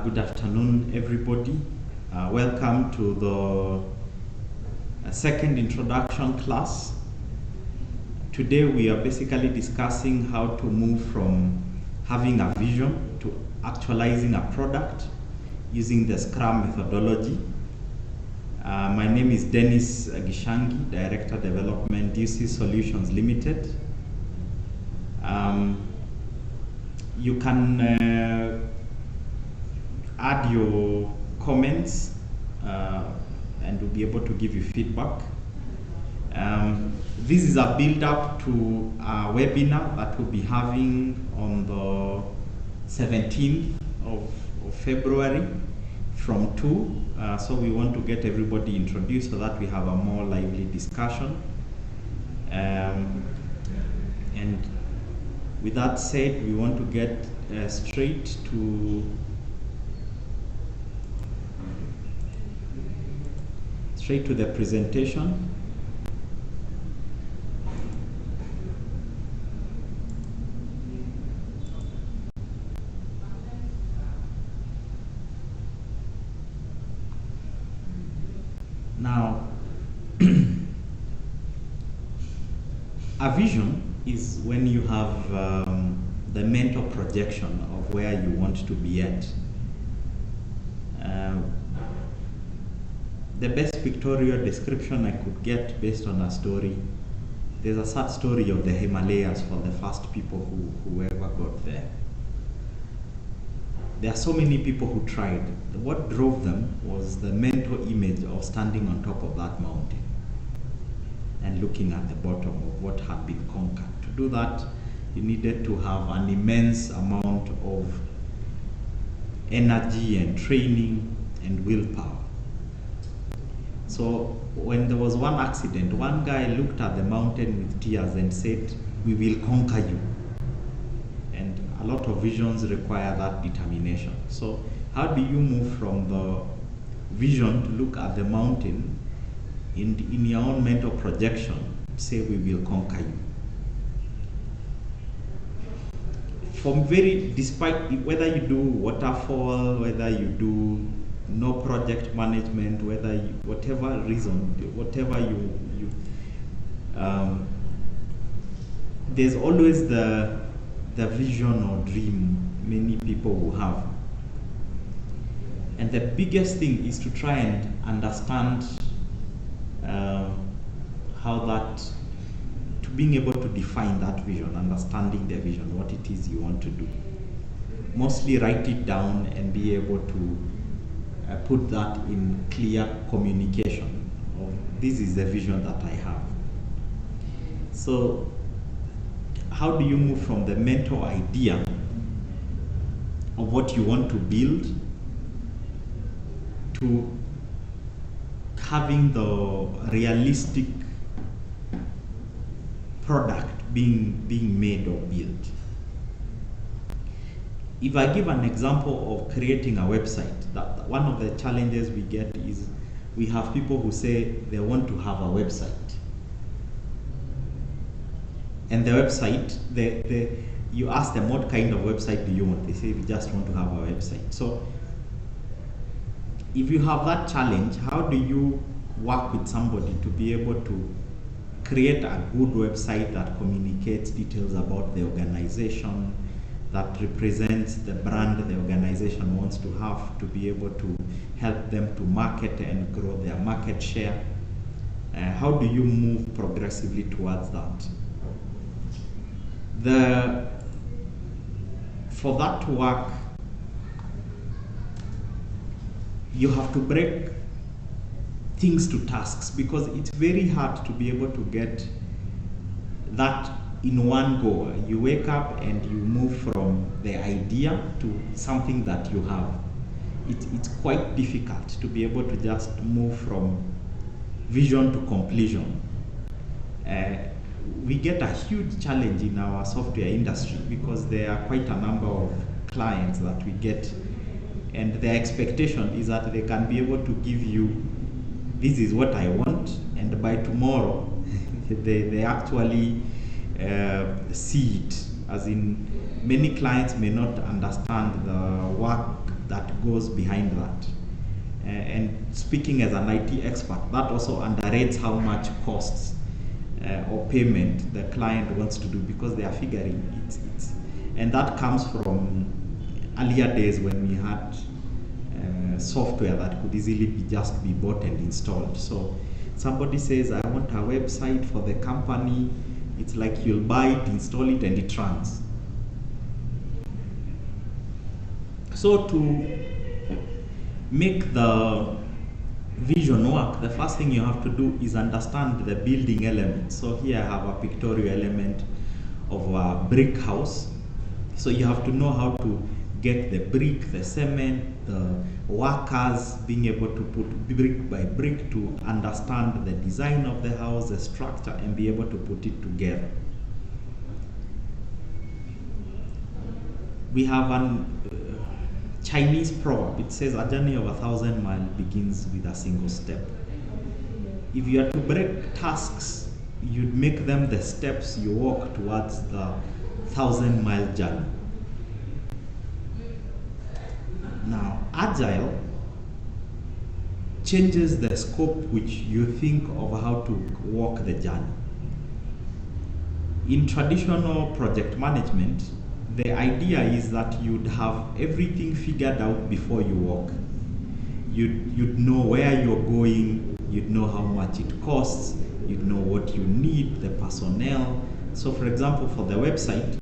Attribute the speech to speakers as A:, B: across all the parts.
A: Good afternoon, everybody. Welcome to the second introduction class. Today we are basically discussing how to move from having a vision to actualizing a product using the Scrum methodology. My name is Dennis Gishangi, Director Development, DC Solutions Limited. You can add your comments and we'll be able to give you feedback. This is a build-up to a webinar that we'll be having on the 17th of February from 2. So we want to get everybody introduced so that we have a more lively discussion. And with that said, we want to get straight to the presentation. Now, a vision is when you have the mental projection of where you want to be at. The best pictorial description I could get based on a story, there's a sad story of the Himalayas for the first people who ever got there. There are so many people who tried. What drove them was the mental image of standing on top of that mountain and looking at the bottom of what had been conquered. To do that, you needed to have an immense amount of energy and training and willpower. So when there was one accident, one guy looked at the mountain with tears and said, "We will conquer you." And a lot of visions require that determination. So how do you move from the vision to look at the mountain in your own mental projection, say, "We will conquer you"? Despite whether you do waterfall, whether you do no project management, whatever reason, there's always the vision or dream many people will have. And the biggest thing is to try and understand being able to define that vision, understanding the vision, what it is you want to do. Mostly write it down and be able to put that in clear communication of, this is the vision that I have. So how do you move from the mental idea of what you want to build to having the realistic product being made or built? If I give an example of creating a website, that one of the challenges we get is we have people who say they want to have a website. And the website, you ask them, what kind of website do you want? They say, we just want to have a website. So if you have that challenge, how do you work with somebody to be able to create a good website that communicates details about the organization, that represents the brand the organization wants to have, to be able to help them to market and grow their market share? How do you move progressively towards that? For that to work, you have to break things to tasks, because it's very hard to be able to get that in one go. You wake up and you move from the idea to something that you have. It's quite difficult to be able to just move from vision to completion. We get a huge challenge in our software industry because there are quite a number of clients that we get, and their expectation is that they can be able to give you, this is what I want, and by tomorrow they actually see it. As in, many clients may not understand the work that goes behind that. And speaking as an IT expert, that also underrates how much costs or payment the client wants to do, because they are figuring and that comes from earlier days when we had software that could easily just be bought and installed. So somebody says, I want a website for the company. It's like you'll buy it, install it, and it runs. So to make the vision work, the first thing you have to do is understand the building elements. So here I have a pictorial element of a brick house. So you have to know how to get the brick, the cement, the workers, being able to put brick by brick to understand the design of the house, the structure, and be able to put it together. We have an Chinese proverb. It says a journey of 1,000 miles begins with a single step. If you are to break tasks, you'd make them the steps you walk towards the 1,000-mile journey. Now, Agile changes the scope which you think of how to walk the journey. In traditional project management, the idea is that you'd have everything figured out before you walk. You'd know where you're going, you'd know how much it costs, you'd know what you need, the personnel. So for example, for the website,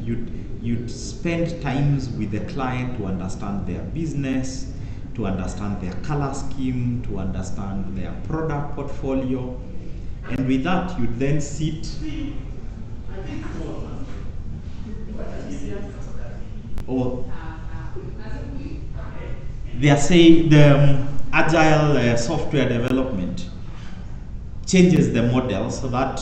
A: you'd spend times with the client to understand their business, to understand their color scheme, to understand their product portfolio. And with that, you'd then sit or they are saying the agile software development changes the model so that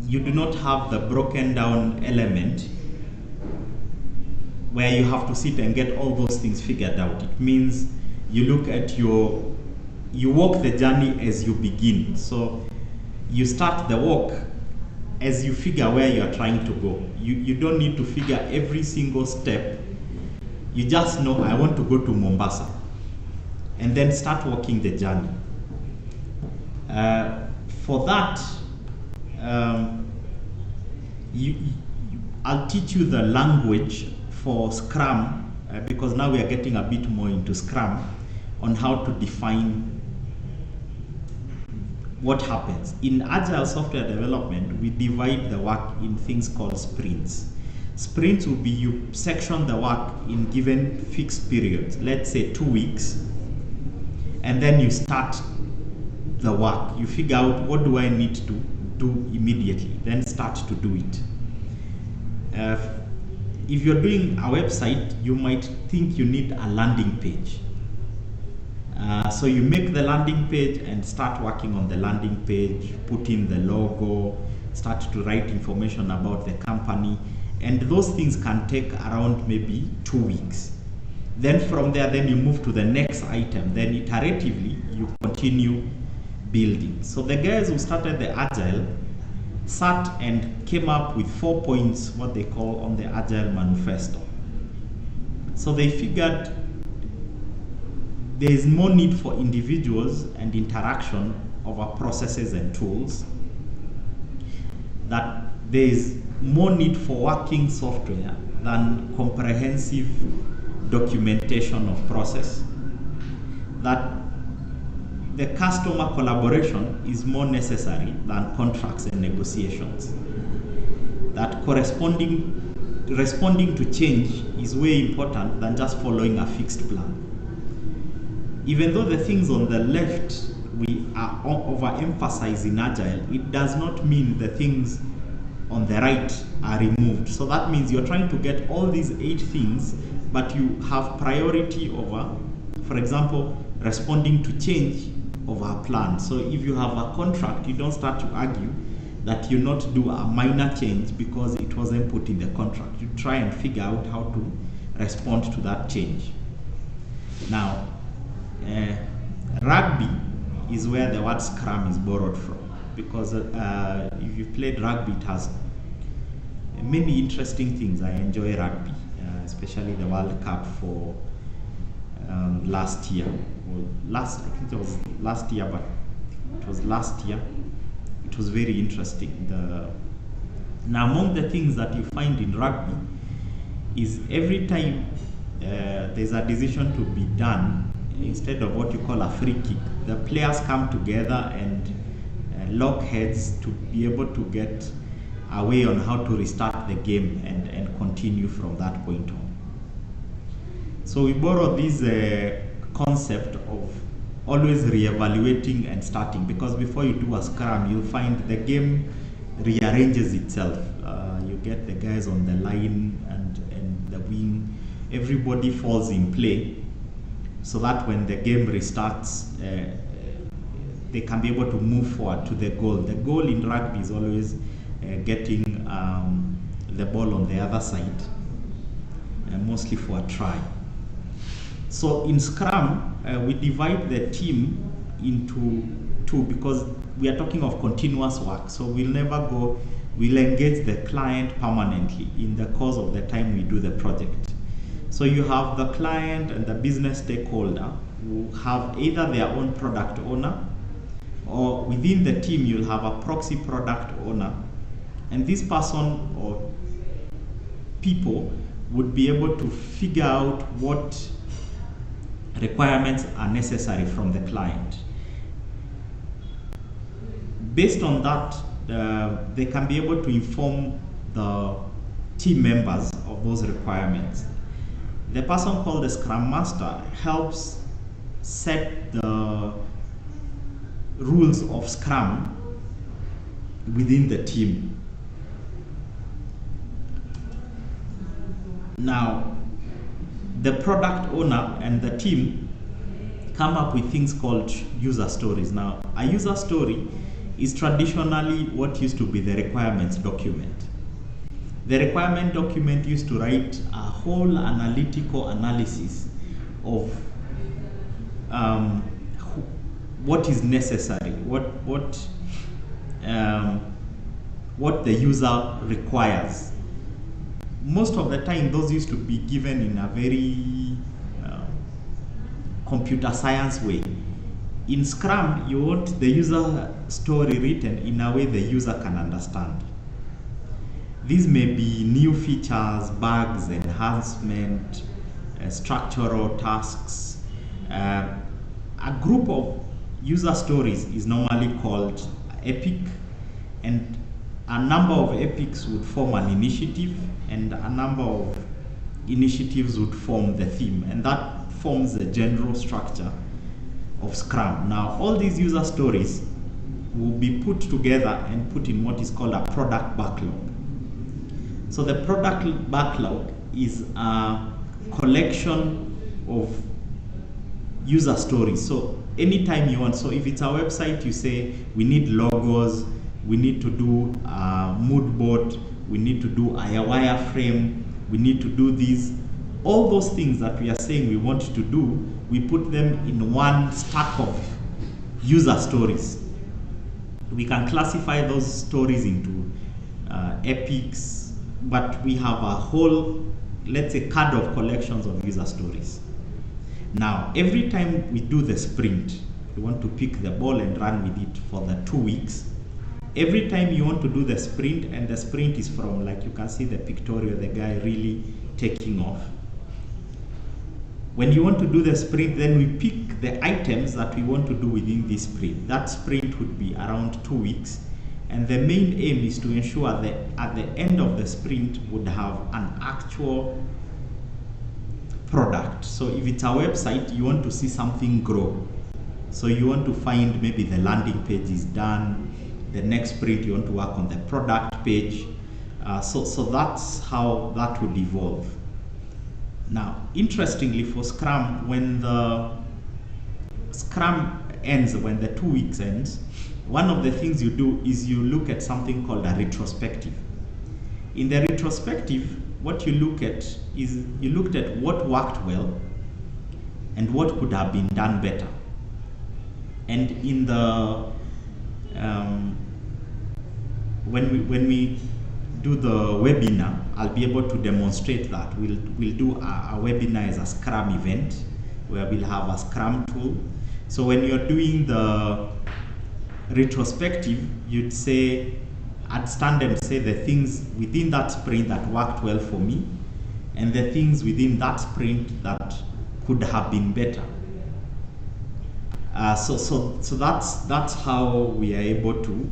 A: you do not have the broken down element where you have to sit and get all those things figured out. It means you look at you walk the journey as you begin. So you start the walk as you figure where you are trying to go. You don't need to figure every single step. You just know, I want to go to Mombasa, and then start walking the journey. For that, I'll teach you the language for Scrum, because now we are getting a bit more into Scrum, on how to define what happens. In Agile software development, we divide the work in things called sprints. Sprints will be you section the work in given fixed periods, let's say 2 weeks, and then you start the work. You figure out, what do I need to do immediately, then start to do it. If you're doing a website, you might think you need a landing page. So you make the landing page and start working on the landing page, put in the logo, start to write information about the company, and those things can take around maybe 2 weeks. Then from there, then you move to the next item. Then iteratively, you continue building. So the guys who started the Agile sat and came up with 4 points, what they call on the Agile Manifesto. So they figured there is more need for individuals and interaction over processes and tools, that there is more need for working software than comprehensive documentation of process, that the customer collaboration is more necessary than contracts and negotiations, that responding to change is way important than just following a fixed plan. Even though the things on the left we are overemphasizing Agile, it does not mean the things on the right are removed. So that means you're trying to get all these 8 things, but you have priority over, for example, responding to change over a plan. So if you have a contract, you don't start to argue that you not do a minor change because it wasn't put in the contract. You try and figure out how to respond to that change. Now, Rugby is where the word Scrum is borrowed from, because if you've played Rugby, it has many interesting things. I enjoy Rugby, especially the World Cup for last year, or I think it was last year, but it was last year. It was very interesting. Now, among the things that you find in rugby is every time there's a decision to be done, instead of what you call a free kick, the players come together and lock heads to be able to get a way on how to restart the game and continue from that point on. So we borrow this concept of always re-evaluating and starting, because before you do a scrum, you'll find the game rearranges itself. You get the guys on the line and the wing, everybody falls in play, so that when the game restarts, they can be able to move forward to the goal. The goal in rugby is always getting the ball on the other side, mostly for a try. So in Scrum, we divide the team into two, because we are talking of continuous work. So we'll engage the client permanently in the course of the time we do the project. So you have the client and the business stakeholder who have either their own product owner, or within the team you'll have a proxy product owner, and this person or people would be able to figure out what requirements are necessary from the client. Based on that, they can be able to inform the team members of those requirements. The person called the Scrum Master helps set the rules of Scrum within the team. Now, the product owner and the team come up with things called user stories. Now, a user story is traditionally what used to be the requirements document. The requirement document used to write a whole analytical analysis of what is necessary, what the user requires. Most of the time, those used to be given in a very computer science way. In Scrum, you want the user story written in a way the user can understand. These may be new features, bugs, enhancement, structural tasks. A group of user stories is normally called epic, and a number of epics would form an initiative, and a number of initiatives would form the theme, and that forms the general structure of Scrum. Now, all these user stories will be put together and put in what is called a product backlog. So the product backlog is a collection of user stories. So anytime you want, so if it's a website, you say we need logos, we need to do a mood board, we need to do a wireframe, we need to do these. All those things that we are saying we want to do, we put them in one stack of user stories. We can classify those stories into epics, but we have a whole, let's say, card of collections of user stories. Now, every time we do the sprint, we want to pick the ball and run with it for the 2 weeks. Every time you want to do the sprint, and the sprint is from, like you can see the pictorial, the guy really taking off. When you want to do the sprint, then we pick the items that we want to do within this sprint. That sprint would be around 2 weeks. And the main aim is to ensure that at the end of the sprint would have an actual product. So if it's a website, you want to see something grow. So you want to find maybe the landing page is done. The next sprint, you want to work on the product page. So that's how that would evolve. Now, interestingly for Scrum, when the Scrum ends, when the 2 weeks ends, one of the things you do is you look at something called a retrospective. In the retrospective, what you look at is you looked at what worked well and what could have been done better. And in the when we do the webinar, I'll be able to demonstrate that. We'll do a webinar as a Scrum event where we'll have a Scrum tool. So when you're doing the retrospective, you'd say, I'd stand and say the things within that sprint that worked well for me, and the things within that sprint that could have been better. So that's how we are able to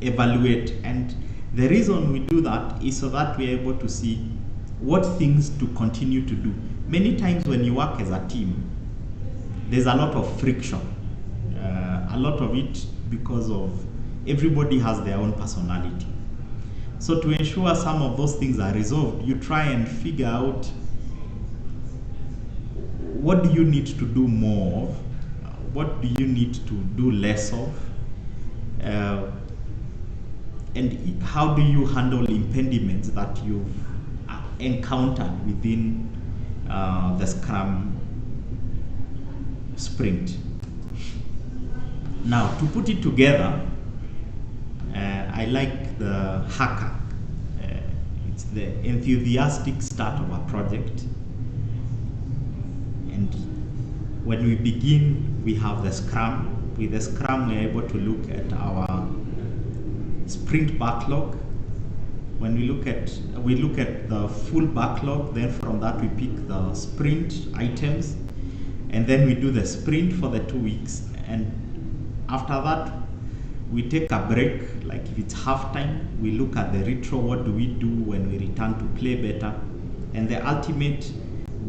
A: evaluate, and the reason we do that is so that we are able to see what things to continue to do. Many times when you work as a team, there's a lot of friction, a lot of it because of everybody has their own personality. So to ensure some of those things are resolved, you try and figure out what do you need to do more of, what do you need to do less of, and how do you handle impediments that you've encountered within the Scrum sprint. Now, to put it together, I like the hacker. It's the enthusiastic start of a project. And when we begin, we have the Scrum. With the Scrum, we're able to look at our sprint backlog. When we look at the full backlog, then from that we pick the sprint items, and then we do the sprint for the 2 weeks. And after that, we take a break, like if it's halftime, we look at the retro, what do we do when we return to play better? And the ultimate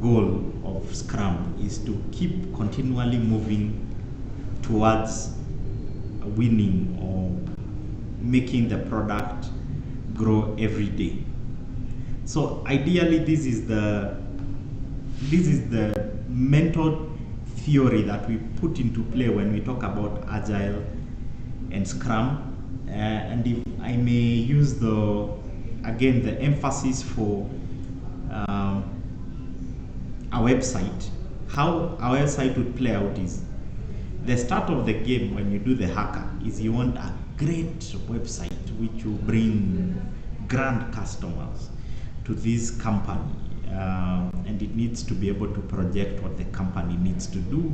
A: goal of Scrum is to keep continually moving towards winning or making the product grow every day. So ideally, this is the mental theory that we put into play when we talk about Agile and Scrum. And if I may use the emphasis for our website, how our website would play out is the start of the game when you do the hacker is you want a great website which will bring grand customers to this company, and it needs to be able to project what the company needs to do.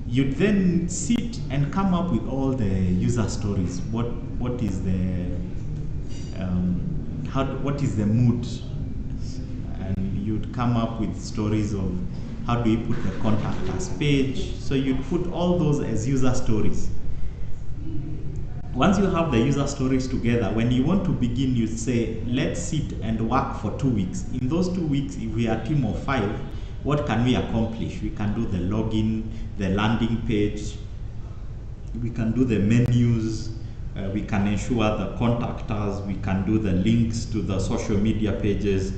A: You then sit and come up with all the user stories. What is the what is the mood, and you'd come up with stories of how do you put the contact us page. So you'd put all those as user stories. Once you have the user stories together, when you want to begin, you say, let's sit and work for 2 weeks. In those 2 weeks, if we are a team of 5, what can we accomplish? We can do the login, the landing page, we can do the menus, we can ensure the contact us, we can do the links to the social media pages.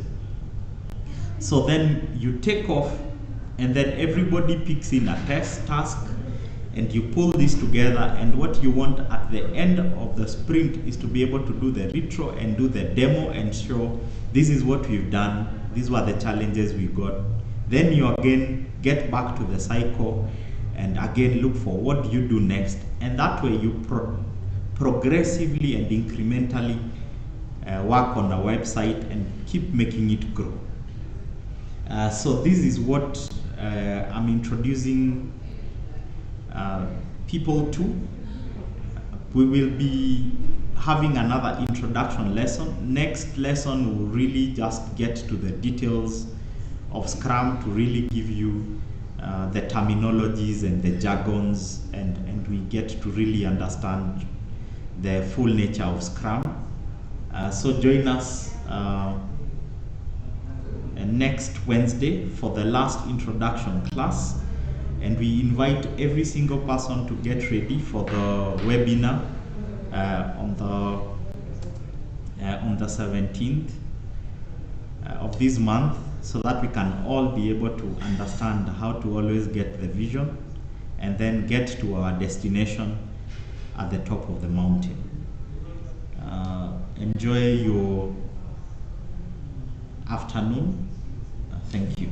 A: So then you take off, and then everybody picks in a task, and you pull this together, and what you want at the end of the sprint is to be able to do the retro and do the demo and show this is what we've done, these were the challenges we got. Then you again get back to the cycle and again look for what do you do next, and that way you progressively and incrementally work on a website and keep making it grow. So this is what I'm introducing people to. We will be having another introduction lesson. Next lesson will really just get to the details of Scrum to really give you the terminologies and the jargons, and we get to really understand the full nature of Scrum. So join us next Wednesday for the last introduction class, and we invite every single person to get ready for the webinar on the 17th of this month, so that we can all be able to understand how to always get the vision and then get to our destination at the top of the mountain. Enjoy your afternoon. Thank you.